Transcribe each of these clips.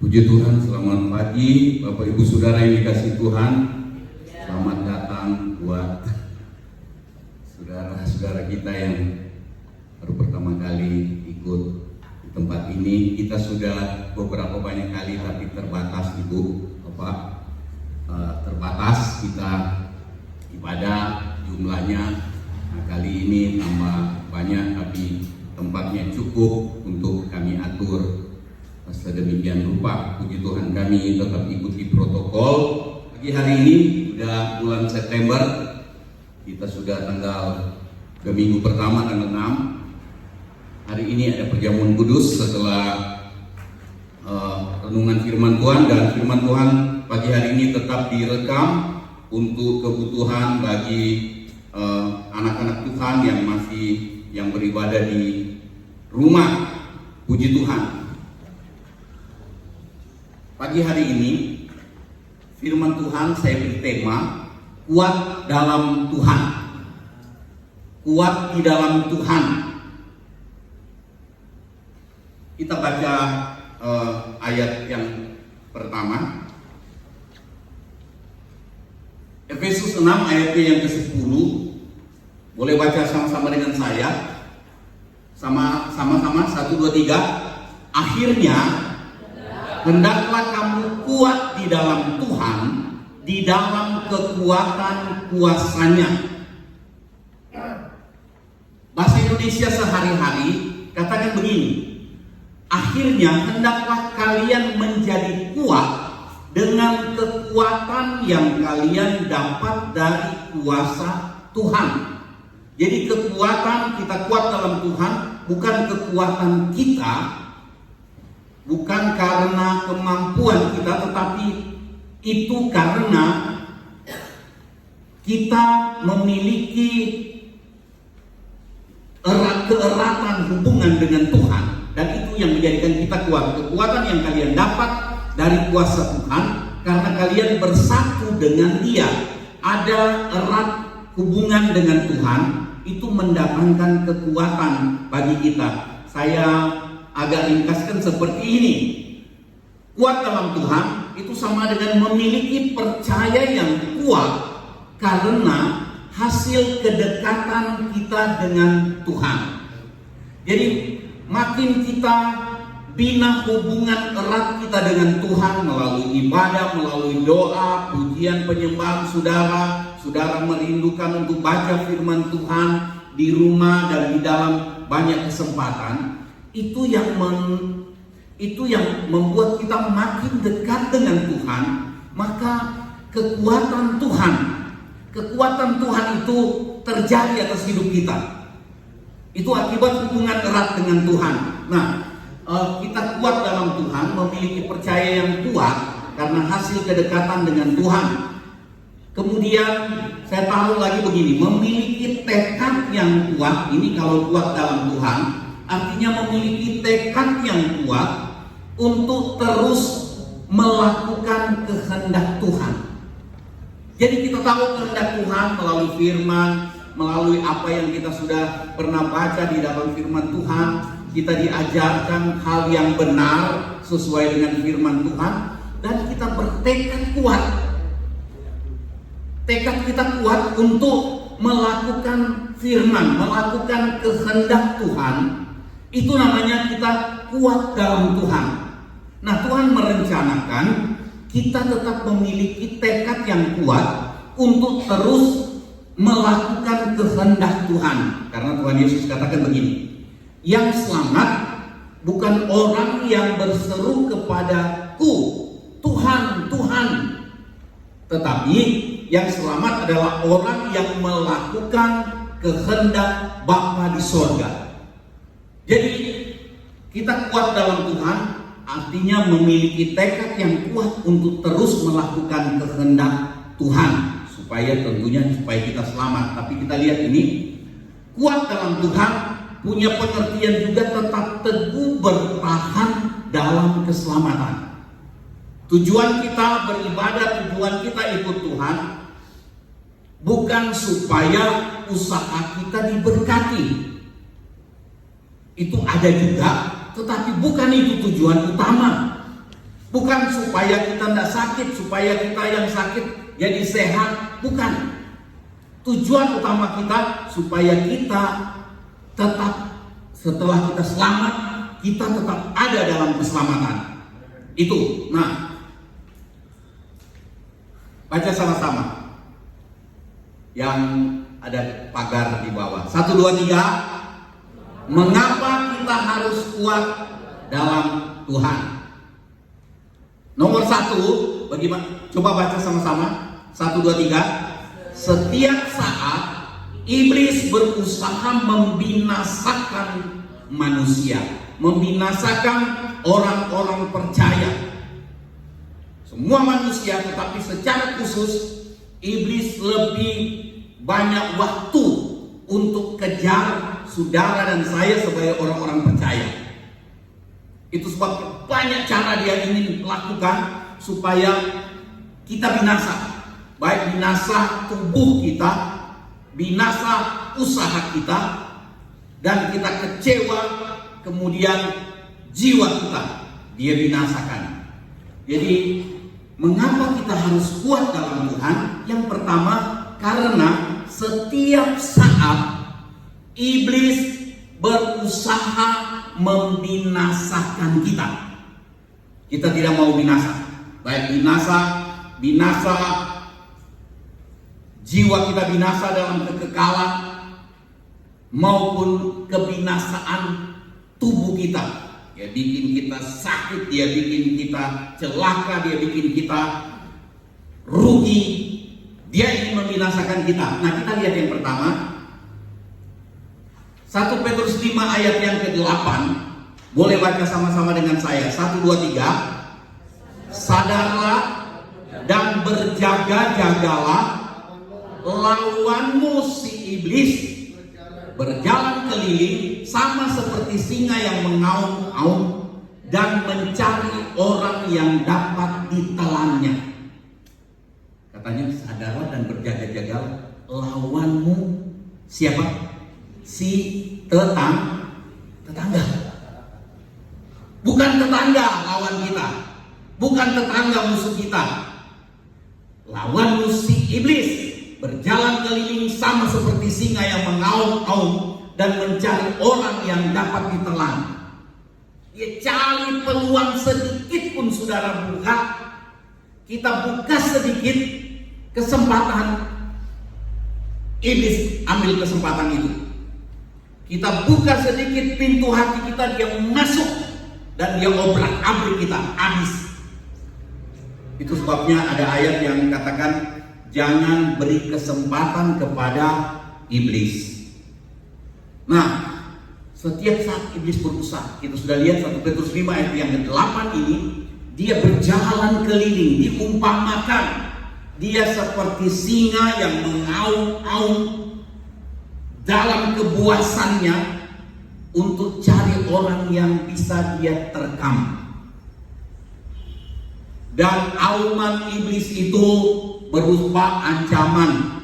Puji Tuhan, selamat pagi Bapak Ibu Saudara yang dikasihi Tuhan. Selamat datang buat saudara-saudara kita yang baru pertama kali ikut di tempat ini. Kita sudah beberapa banyak kali tapi terbatas itu Bapak, terbatas kita ibadah jumlahnya. Nah, kali ini tambah banyak tapi tempatnya cukup untuk kami atur sedemikian rupa. Puji Tuhan, kami tetap ikuti protokol. Pagi hari ini sudah bulan September, kita sudah tanggal ke minggu pertama tanggal 6. Hari ini ada perjamuan kudus setelah renungan firman Tuhan, dan firman Tuhan pagi hari ini tetap direkam untuk kebutuhan bagi anak-anak Tuhan yang beribadah di rumah. Puji Tuhan. Pagi hari ini firman Tuhan saya beri tema kuat dalam Tuhan. Kuat di dalam Tuhan. Kita baca ayat yang pertama. Efesus 6 ayatnya yang ke-10. Boleh baca sama-sama dengan saya. Sama-sama 1, 2, 3. Akhirnya hendaklah kamu kuat di dalam Tuhan, di dalam kekuatan kuasa-Nya. Bahasa Indonesia sehari-hari katakan begini: akhirnya hendaklah kalian menjadi kuat dengan kekuatan yang kalian dapat dari kuasa Tuhan. Jadi kekuatan kita kuat dalam Tuhan bukan kekuatan kita, bukan karena kemampuan kita, tetapi itu karena kita memiliki keeratan hubungan dengan Tuhan, dan itu yang menjadikan kita kuat. Kekuatan yang kalian dapat dari kuasa Tuhan karena kalian bersatu dengan Dia, ada erat hubungan dengan Tuhan, itu mendatangkan kekuatan bagi kita. Saya agak ringkaskan seperti ini. Kuat dalam Tuhan itu sama dengan memiliki percaya yang kuat karena hasil kedekatan kita dengan Tuhan. Jadi makin kita bina hubungan erat kita dengan Tuhan melalui ibadah, melalui doa, pujian, penyembahan saudara merindukan untuk baca firman Tuhan di rumah dan di dalam banyak kesempatan. Itu yang membuat kita makin dekat dengan Tuhan. Maka kekuatan Tuhan itu terjadi atas hidup kita. Itu akibat hubungan erat dengan Tuhan. Nah, kita kuat dalam Tuhan, memiliki percaya yang kuat karena hasil kedekatan dengan Tuhan. Kemudian saya tahu lagi begini, memiliki tekad yang kuat. Ini kalau kuat dalam Tuhan artinya memiliki tekad yang kuat untuk terus melakukan kehendak Tuhan. Jadi kita tahu kehendak Tuhan melalui firman, melalui apa yang kita sudah pernah baca di dalam firman Tuhan. Kita diajarkan hal yang benar sesuai dengan firman Tuhan, dan kita bertekad kuat. Tekad kita kuat untuk melakukan firman, melakukan kehendak Tuhan. Itu namanya kita kuat dalam Tuhan. Nah, Tuhan merencanakan kita tetap memiliki tekad yang kuat untuk terus melakukan kehendak Tuhan. Karena Tuhan Yesus katakan begini: yang selamat bukan orang yang berseru kepadaku, Tuhan, Tuhan, tetapi yang selamat adalah orang yang melakukan kehendak Bapa di sorga. Jadi kita kuat dalam Tuhan artinya memiliki tekad yang kuat untuk terus melakukan kehendak Tuhan, supaya kita selamat. Tapi kita lihat ini, kuat dalam Tuhan punya pengertian juga tetap teguh bertahan dalam keselamatan. Tujuan kita beribadah, tujuan kita ikut Tuhan bukan supaya usaha kita diberkati. Itu ada juga, tetapi bukan itu tujuan utama. Bukan supaya kita tidak sakit, supaya kita yang sakit jadi sehat. Bukan. Tujuan utama kita supaya kita tetap, setelah kita selamat, kita tetap ada dalam keselamatan. Itu. Nah, baca sama-sama yang ada pagar di bawah. 1, 2, 3. Mengapa kita harus kuat dalam Tuhan? Nomor 1, bagaimana? Coba baca sama-sama. 1, 2, 3. Setiap saat iblis berusaha membinasakan manusia, membinasakan orang-orang percaya. Semua manusia, tetapi secara khusus iblis lebih banyak waktu untuk kejar saudara dan saya sebagai orang-orang percaya. Itu sebab banyak cara dia ingin lakukan supaya kita binasa. Baik binasa tubuh kita, binasa usaha kita, dan kita kecewa, kemudian jiwa kita dia binasakan. Jadi mengapa kita harus kuat dalam Tuhan? Yang pertama, karena setiap saat iblis berusaha membinasakan kita. Kita tidak mau binasa. Baik binasa jiwa kita, binasa dalam kekekalan, maupun kebinasaan tubuh kita. Dia bikin kita sakit, dia bikin kita celaka, dia bikin kita rugi. Dia ingin membinasakan kita. Nah, kita lihat yang pertama, 1 Petrus 5 ayat yang ke-8. Boleh baca sama-sama dengan saya. 1, 2, 3. Sadarlah dan berjaga-jagalah, lawanmu si iblis berjalan keliling sama seperti singa yang mengaum-aum dan mencari orang yang dapat ditelannya. Katanya sadarlah dan berjaga-jaga, lawanmu siapa? Si tetangga. Bukan tetangga lawan kita, bukan tetangga musuh kita. Lawanmu si iblis berjalan keliling sama seperti singa yang mengaum-aum dan mencari orang yang dapat ditelan. Dia cari peluang sedikit pun saudara buka. Kita buka sedikit kesempatan, iblis ambil kesempatan itu. Kita buka sedikit pintu hati kita, dia masuk dan dia obrak-abrik kita, habis. Itu sebabnya ada ayat yang katakan jangan beri kesempatan kepada iblis. Nah, setiap saat iblis berusaha. Kita sudah lihat 1 Petrus 5 ayat yang ke-8 ini, dia berjalan keliling, diumpamakan dia seperti singa yang mengaum-aum dalam kebuasannya untuk cari orang yang bisa dia terkam. Dan auman iblis itu berupa ancaman.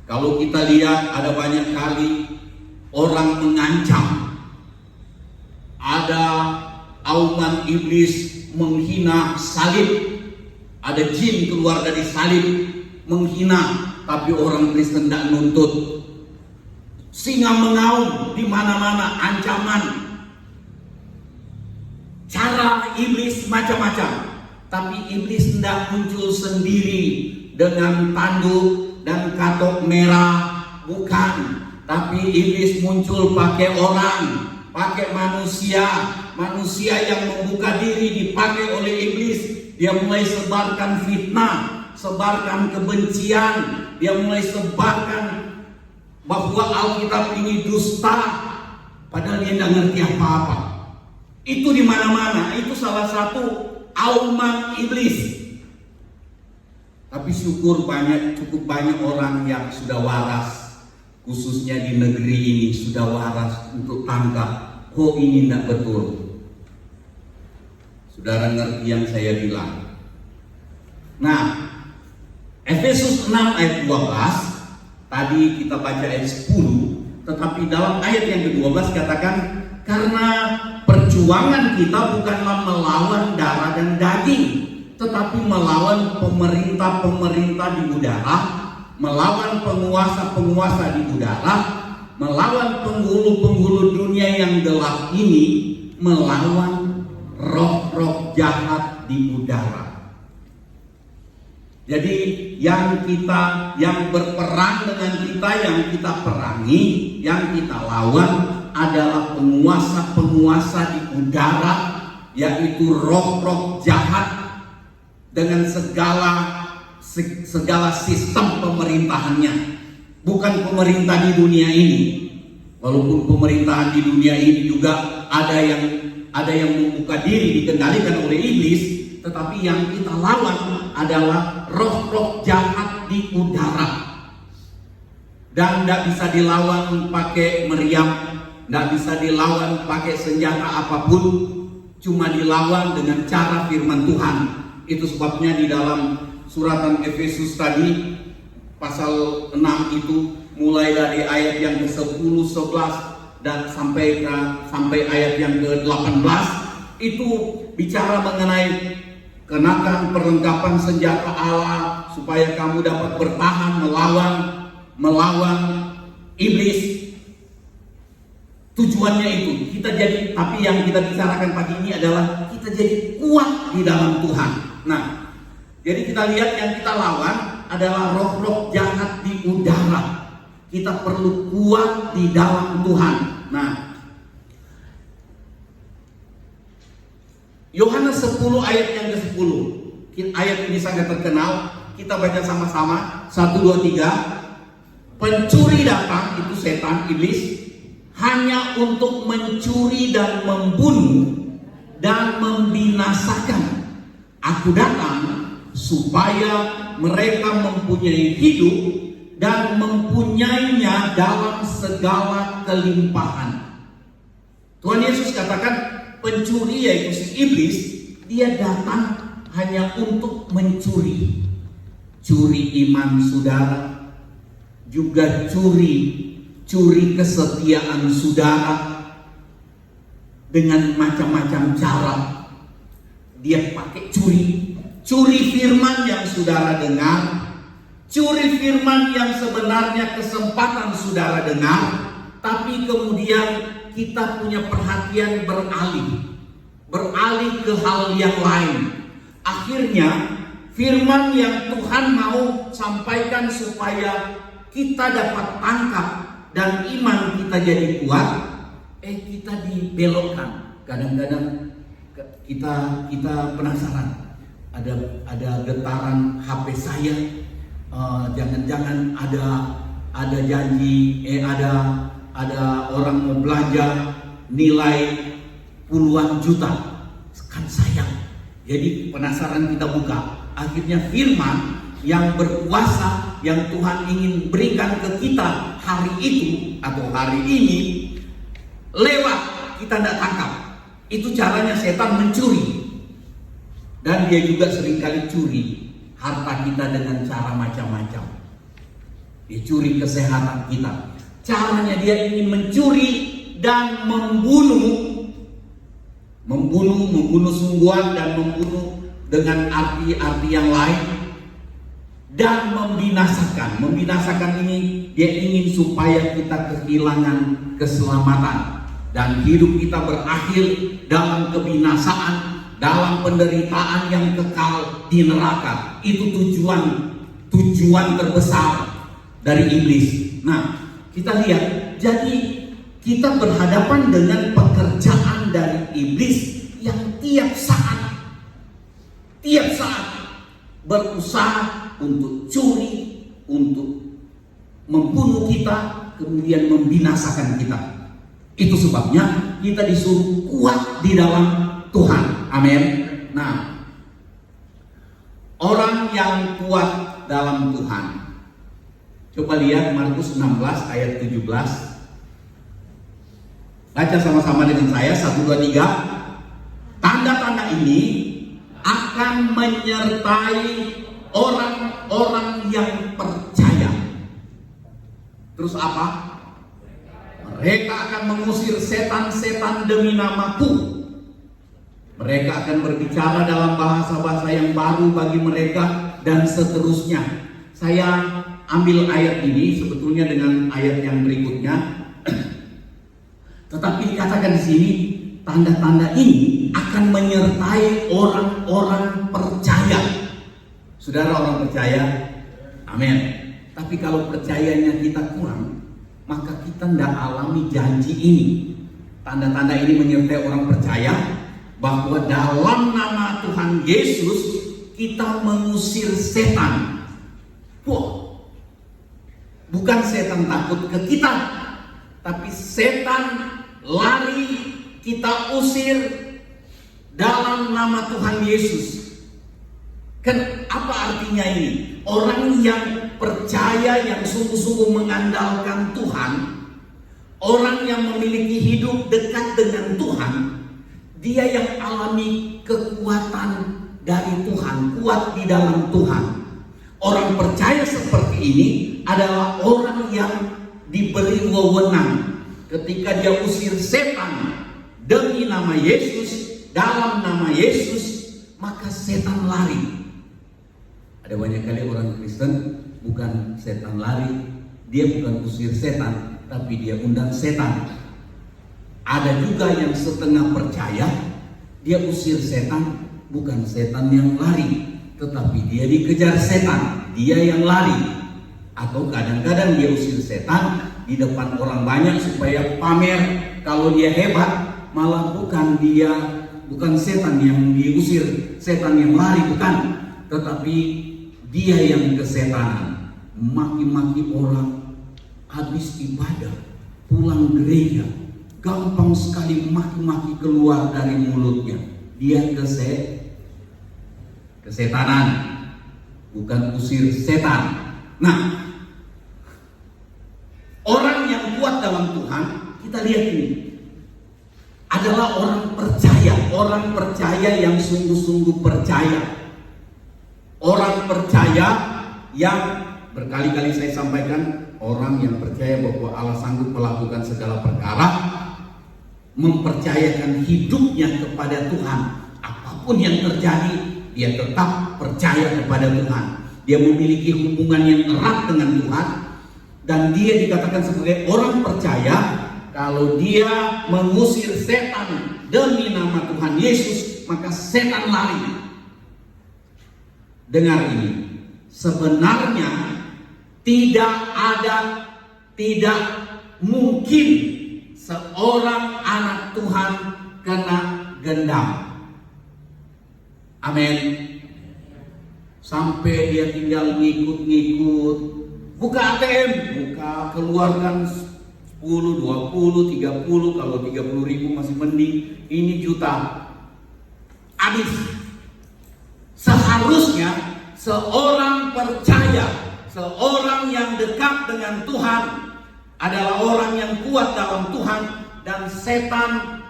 Kalau kita lihat ada banyak kali orang mengancam. Ada auman iblis menghina salib. Ada jin keluar dari salib menghina, tapi orang Kristen tidak nuntut. Singa mengaum di mana-mana, ancaman. Cara iblis macam-macam. Tapi iblis tidak muncul sendiri dengan tanduk dan katok merah, bukan. Tapi iblis muncul pakai orang, pakai manusia yang membuka diri dipakai oleh iblis. Dia mulai sebarkan fitnah, sebarkan kebencian, dia mulai sebarkan bahwa Alkitab ini dusta, padahal dia tidak ngerti apa-apa. Itu di mana-mana, itu salah satu auman iblis. Tapi syukur cukup banyak orang yang sudah waras, khususnya di negeri ini sudah waras untuk tangkap, oh ini tidak betul. Saudara ngerti yang saya bilang. Nah, Efesus 6 ayat 12, tadi kita baca ayat 10, tetapi dalam ayat yang ke-12 katakan, Karena perjuangan kita bukanlah melawan darah dan daging, tetapi melawan pemerintah-pemerintah di udara, melawan penguasa-penguasa di udara, melawan penghulu-penghulu dunia yang gelap ini, melawan roh-roh jahat di udara. Jadi yang berperang dengan kita, yang kita perangi, yang kita lawan adalah penguasa-penguasa di udara, yaitu roh-roh jahat dengan segala sistem pemerintahannya. Bukan pemerintah di dunia ini. Walaupun pemerintahan di dunia ini juga ada yang membuka diri dikendalikan oleh iblis, tetapi yang kita lawan adalah roh-roh jahat di udara. Dan tidak bisa dilawan pakai meriam, tidak bisa dilawan pakai senjata apapun, cuma dilawan dengan cara firman Tuhan. Itu sebabnya di dalam suratan Efesus tadi pasal 6 itu, mulai dari ayat yang ke-10, 11 dan sampai ayat yang ke-18 itu bicara mengenai kenakan perlengkapan senjata Allah supaya kamu dapat bertahan melawan iblis. Tujuannya itu tapi yang kita bicarakan pagi ini adalah kita jadi kuat di dalam Tuhan. Nah, jadi kita lihat yang kita lawan adalah roh-roh jahat di udara. Kita perlu kuat di dalam Tuhan. Nah, Yohanes 10 ayat yang ke-10. Ayat ini sangat terkenal. Kita baca sama-sama. 1, 2, 3. Pencuri datang, itu setan, iblis, hanya untuk mencuri dan membunuh dan membinasakan. Aku datang supaya mereka mempunyai hidup dan mempunyainya dalam segala kelimpahan. Tuhan Yesus katakan pencuri, yaitu si iblis, dia datang hanya untuk mencuri. Curi iman saudara, juga curi kesetiaan saudara dengan macam-macam cara. Dia pakai curi firman yang saudara dengar, curi firman yang sebenarnya kesempatan saudara dengar, tapi kemudian kita punya perhatian beralih ke hal yang lain. Akhirnya firman yang Tuhan mau sampaikan supaya kita dapat tangkap dan iman kita jadi kuat, kita dibelokkan. Kadang-kadang kita penasaran, ada getaran HP saya, jangan-jangan ada janji, ada orang mau belanja nilai puluhan juta, kan sayang. Jadi penasaran kita buka, akhirnya firman yang berkuasa yang Tuhan ingin berikan ke kita hari itu atau hari ini lewat, kita tidak tangkap. Itu caranya setan mencuri. Dan dia juga seringkali curi harta kita dengan cara macam-macam. Dia curi kesehatan kita. Caranya dia ingin mencuri dan membunuh sungguhan dan membunuh dengan arti-arti yang lain, dan membinasakan. Membinasakan ini dia ingin supaya kita kehilangan keselamatan dan hidup kita berakhir dalam kebinasaan, dalam penderitaan yang kekal di neraka. Itu tujuan terbesar dari iblis. Nah, kita lihat, jadi kita berhadapan dengan pekerjaan dari iblis yang tiap saat berusaha untuk curi, untuk membunuh kita, kemudian membinasakan kita. Itu sebabnya kita disuruh kuat di dalam Tuhan. Amin. Nah, orang yang kuat dalam Tuhan, coba lihat Markus 16 ayat 17. Baca sama-sama dengan saya, 1, 2, 3. Tanda-tanda ini akan menyertai orang-orang yang percaya. Terus apa? Mereka akan mengusir setan-setan demi namaku. Mereka akan berbicara dalam bahasa-bahasa yang baru bagi mereka, dan seterusnya. Saya ambil ayat ini sebetulnya dengan ayat yang berikutnya. Tetapi dikatakan di sini, tanda-tanda ini akan menyertai orang-orang percaya. Saudara, orang percaya, amin. Tapi kalau percayanya kita kurang, maka kita tidak alami janji ini. Tanda-tanda ini menyertai orang percaya bahwa dalam nama Tuhan Yesus kita mengusir setan. Wah, bukan setan takut ke kita, tapi setan lari, kita usir dalam nama Tuhan Yesus. Kan apa artinya ini? Orang yang percaya, yang sungguh-sungguh mengandalkan Tuhan, orang yang memiliki hidup dekat dengan Tuhan, dia yang alami kekuatan dari Tuhan, kuat di dalam Tuhan. Orang percaya seperti ini adalah orang yang diberi wewenang. Ketika dia usir setan demi nama Yesus, dalam nama Yesus, maka setan lari. Ada banyak kali orang Kristen bukan setan lari, dia bukan usir setan, tapi dia undang setan. Ada juga yang setengah percaya, dia usir setan, bukan setan yang lari, tetapi dia dikejar setan, dia yang lari. Atau kadang-kadang dia usir setan di depan orang banyak supaya pamer kalau dia hebat, malah bukan setan yang diusir, setan yang lari, bukan, tetapi dia yang kesetanan, maki-maki orang, habis ibadah, pulang gereja, gampang sekali maki-maki keluar dari mulutnya. Dia kesetanan, bukan usir setan. Nah, orang yang kuat dalam Tuhan, kita lihat ini, adalah orang percaya yang sungguh-sungguh percaya. Orang percaya yang berkali-kali saya sampaikan, orang yang percaya bahwa Allah sanggup melakukan segala perkara, mempercayakan hidupnya kepada Tuhan. Apapun yang terjadi, dia tetap percaya kepada Tuhan. Dia memiliki hubungan yang erat dengan Tuhan, dan dia dikatakan sebagai orang percaya. Kalau dia mengusir setan demi nama Tuhan Yesus, maka setan lari. Dengar ini, sebenarnya tidak mungkin seorang anak Tuhan kena gendam. Amin. Sampai dia tinggal ngikut-ngikut, buka ATM, keluarkan 10, 20, 30, kalau 30 ribu masih mending, ini juta. Habis. Seharusnya seorang percaya, seorang yang dekat dengan Tuhan adalah orang yang kuat dalam Tuhan, dan setan,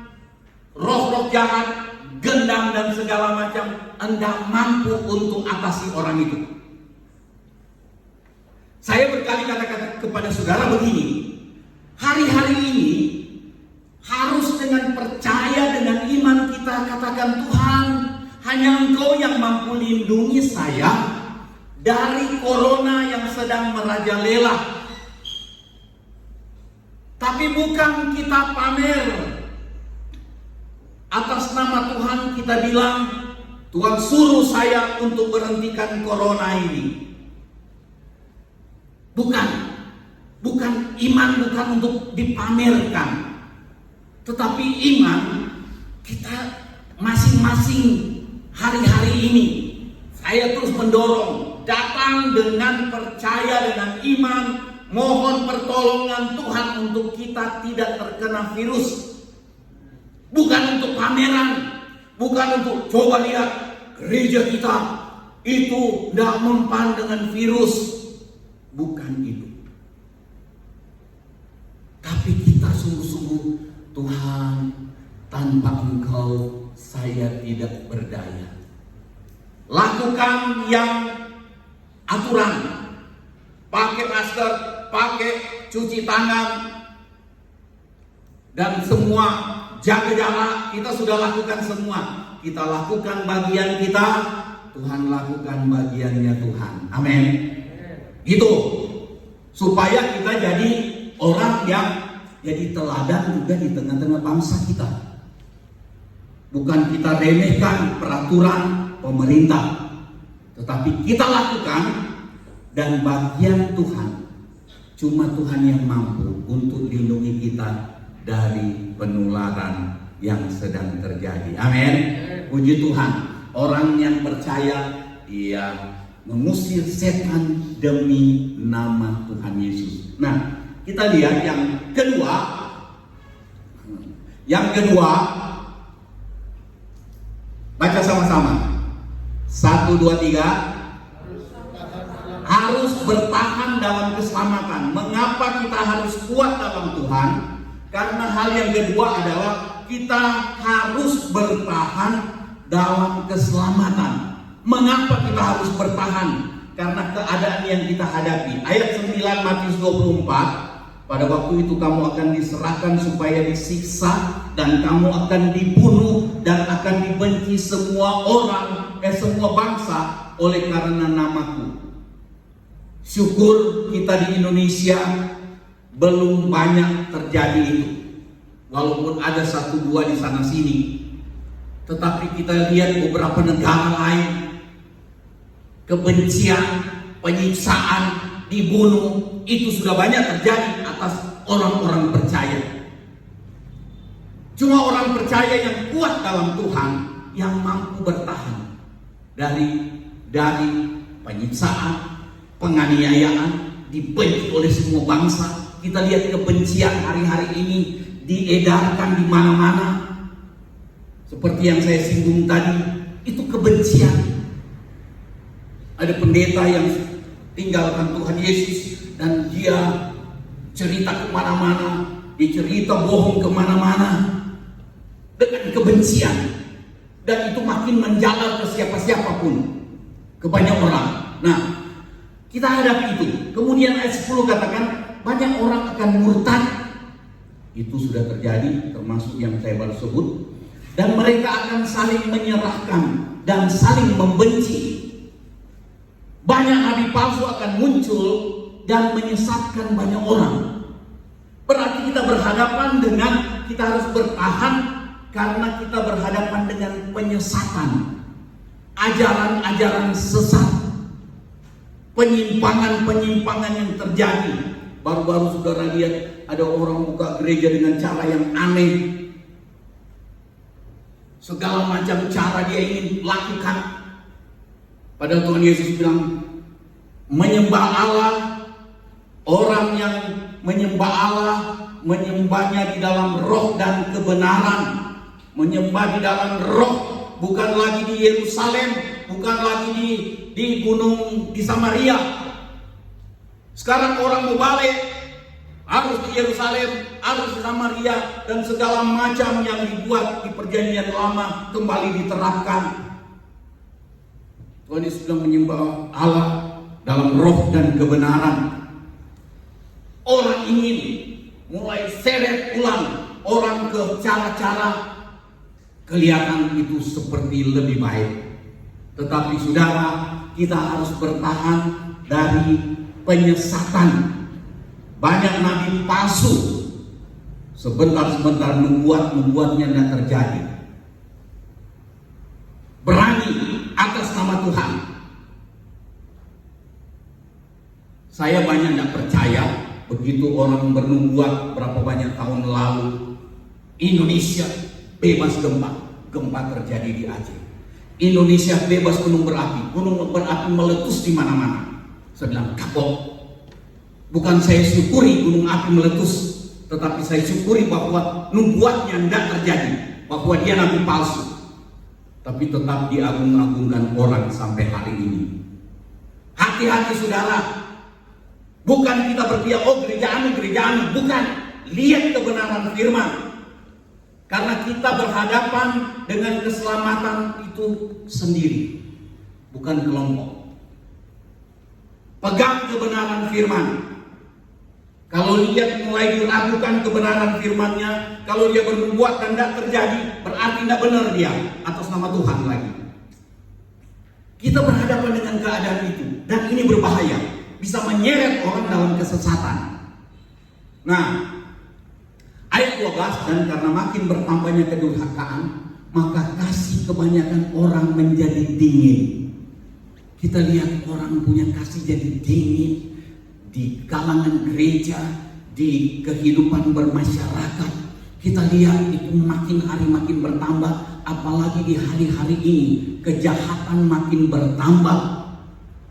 roh-roh jahat, gendam dan segala macam hendak mampu untuk atasi orang itu. Saya berkali kata kepada saudara begini, hari-hari ini harus dengan percaya, dengan iman kita katakan, Tuhan, hanya Engkau yang mampu lindungi saya dari corona yang sedang merajalela. Tapi bukan kita pamer. Atas nama Tuhan kita bilang, Tuhan suruh saya untuk berhentikan corona ini. Bukan iman, bukan untuk dipamerkan. Tetapi iman kita masing-masing. Hari-hari ini saya terus mendorong, datang dengan percaya, dengan iman, mohon pertolongan Tuhan untuk kita tidak terkena virus. Bukan untuk pameran, bukan untuk coba lihat gereja kita itu tidak mempan dengan virus. Bukan itu. Tapi kita sungguh-sungguh, Tuhan, tanpa Engkau saya tidak berdaya. Lakukan yang aturan, pakai masker, pakai cuci tangan, Dan semua jaga jarak kita sudah lakukan semua. Kita lakukan bagian kita, Tuhan lakukan bagiannya Tuhan. Amin. Gitu. Supaya kita jadi orang yang jadi teladan juga di tengah-tengah bangsa kita. Bukan kita remehkan peraturan pemerintah, tetapi kita lakukan, dan bagian Tuhan. Cuma Tuhan yang mampu untuk lindungi kita dari penularan yang sedang terjadi. Amin. Puji Tuhan. Orang yang percaya, ia mengusir setan demi nama Tuhan Yesus. Nah, kita lihat yang kedua. Baca sama-sama. 1, 2, 3. Harus bertahan dalam keselamatan. Mengapa kita harus kuat dalam Tuhan? Karena hal yang kedua adalah kita harus bertahan dalam keselamatan. Mengapa kita harus bertahan? Karena keadaan yang kita hadapi. Ayat 9 Matius 24. Pada waktu itu kamu akan diserahkan supaya disiksa, dan kamu akan dibunuh dan akan dibenci semua orang, semua bangsa oleh karena namaku. Syukur kita di Indonesia belum banyak terjadi itu. Walaupun ada 1-2 di sana sini. Tetapi kita lihat beberapa negara lain, kebencian, penyiksaan, dibunuh, itu sudah banyak terjadi atas orang-orang percaya. Cuma orang percaya yang kuat dalam Tuhan yang mampu bertahan dari penyiksaan, penganiayaan, dibenci oleh semua bangsa. Kita lihat kebencian hari-hari ini diedarkan di mana-mana. Seperti yang saya singgung tadi, itu kebencian. Ada pendeta yang tinggalkan Tuhan Yesus dan dia cerita kemana-mana, dia cerita bohong kemana-mana dengan kebencian, dan itu makin menjalar ke siapa-siapa pun, ke banyak orang. Nah, kita hadapi itu. Kemudian ayat 10 katakan banyak orang akan murtad. Itu sudah terjadi, termasuk yang saya baru sebut. Dan mereka akan saling menyerahkan dan saling membenci. Banyak nabi palsu akan muncul dan menyesatkan banyak orang. Berarti kita berhadapan dengan, kita harus bertahan karena kita berhadapan dengan penyesatan, ajaran-ajaran sesat, penyimpangan-penyimpangan yang terjadi. Baru-baru saudara lihat ada orang buka gereja dengan cara yang aneh. Segala macam cara dia ingin lakukan. Padahal Tuhan Yesus bilang, menyembah Allah, orang yang menyembah Allah, menyembahnya di dalam roh dan kebenaran. Menyembah di dalam roh, bukan lagi di Yerusalem, bukan lagi di gunung di Samaria. Sekarang orang mau balik, harus di Yerusalem, harus di Samaria, dan segala macam yang dibuat di perjanjian lama kembali diterapkan. Tuhan Yesus bilang menyembah Allah dalam roh dan kebenaran. Orang ingin mulai seret ulang orang ke cara-cara, kelihatan itu seperti lebih baik. Tetapi saudara, kita harus bertahan dari penyesatan. Banyak nabi palsu, sebentar-sebentar membuatnya tidak terjadi. Berani atas nama Tuhan. Saya banyak tidak percaya begitu orang bernubuat berapa banyak tahun lalu Indonesia bebas gempa terjadi di Aceh. Indonesia bebas gunung berapi meletus di mana-mana. Saya bilang kapok. Bukan saya syukuri gunung api meletus, tetapi saya syukuri bahwa nubuatnya tidak terjadi, bahwa dia nabi palsu, tapi tetap diagung-agungkan orang sampai hari ini. Hati-hati saudara, bukan kita berpihak gereja anu, bukan. Lihat kebenaran firman, karena kita berhadapan dengan keselamatan itu sendiri, bukan kelompok. Pegang kebenaran firman. Kalau dia mulai diragukan kebenaran firman-Nya, kalau dia berbuat dan tidak terjadi, berarti tidak benar dia atas nama Tuhan lagi. Kita berhadapan dengan keadaan itu, dan ini berbahaya, bisa menyeret orang dalam kesesatan. Nah, ayat 12, dan karena makin bertambahnya kedurhakaan, maka kasih kebanyakan orang menjadi dingin. Kita lihat orang punya kasih jadi dingin di kalangan gereja, di kehidupan bermasyarakat. Kita lihat itu makin hari makin bertambah, apalagi di hari-hari ini kejahatan makin bertambah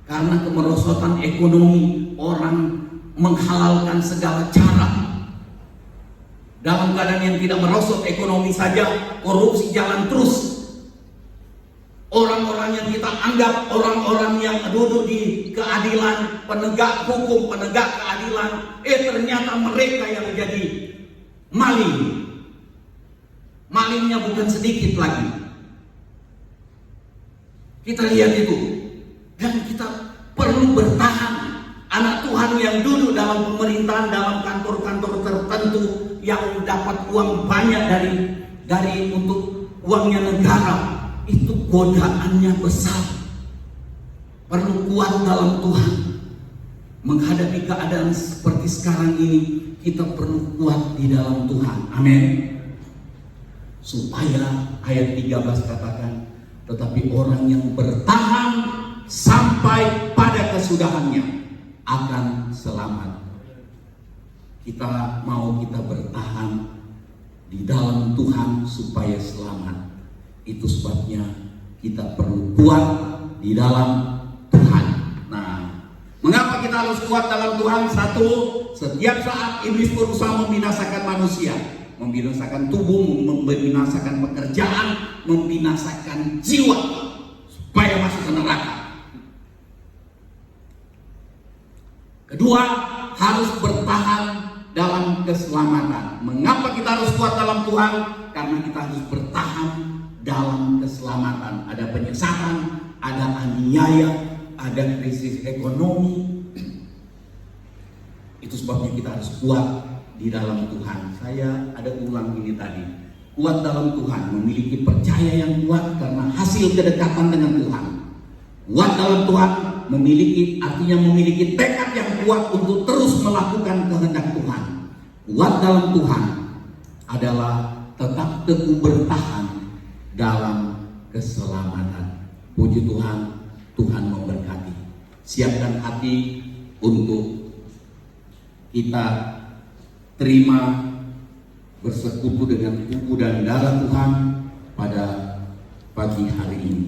karena kemerosotan ekonomi. Orang menghalalkan segala cara. Dalam keadaan yang tidak merosot ekonomi saja, korupsi jalan terus. Orang-orang yang kita anggap orang-orang yang duduk di keadilan, penegak hukum, penegak keadilan, ternyata mereka yang menjadi maling. Malingnya bukan sedikit lagi. Kita lihat itu, dan kita perlu bertahan. Anak Tuhan yang duduk dalam pemerintahan, dalam kantor-kantor tertentu, yang dapat uang banyak dari untuk uangnya negara, itu godaannya besar. Perlu kuat dalam Tuhan. Menghadapi keadaan seperti sekarang ini, kita perlu kuat di dalam Tuhan. Amin. Supaya ayat 13 katakan, tetapi orang yang bertahan sampai pada kesudahannya akan selamat. Kita bertahan di dalam Tuhan supaya selamat. Itu sebabnya kita perlu kuat di dalam Tuhan. Nah, mengapa kita harus kuat dalam Tuhan? Satu, setiap saat iblis berusaha membinasakan manusia, membinasakan tubuh, membinasakan pekerjaan, membinasakan jiwa supaya masuk ke neraka. Kedua, harus bertahan dalam keselamatan. Mengapa kita harus kuat dalam Tuhan? Karena kita harus bertahan dalam keselamatan. Ada penyesatan, ada aniaya, ada krisis ekonomi. Itu sebabnya kita harus kuat di dalam Tuhan. Saya ada ulang ini tadi. Kuat dalam Tuhan, memiliki percaya yang kuat karena hasil kedekatan dengan Tuhan. Kuat dalam Tuhan artinya memiliki tekad yang kuat untuk terus melakukan kehendak Tuhan. Kuat dalam Tuhan adalah tetap teguh bertahan dalam keselamatan. Puji Tuhan, Tuhan memberkati. Siapkan hati untuk kita terima bersekutu dengan tubuh dan darah Tuhan pada pagi hari ini.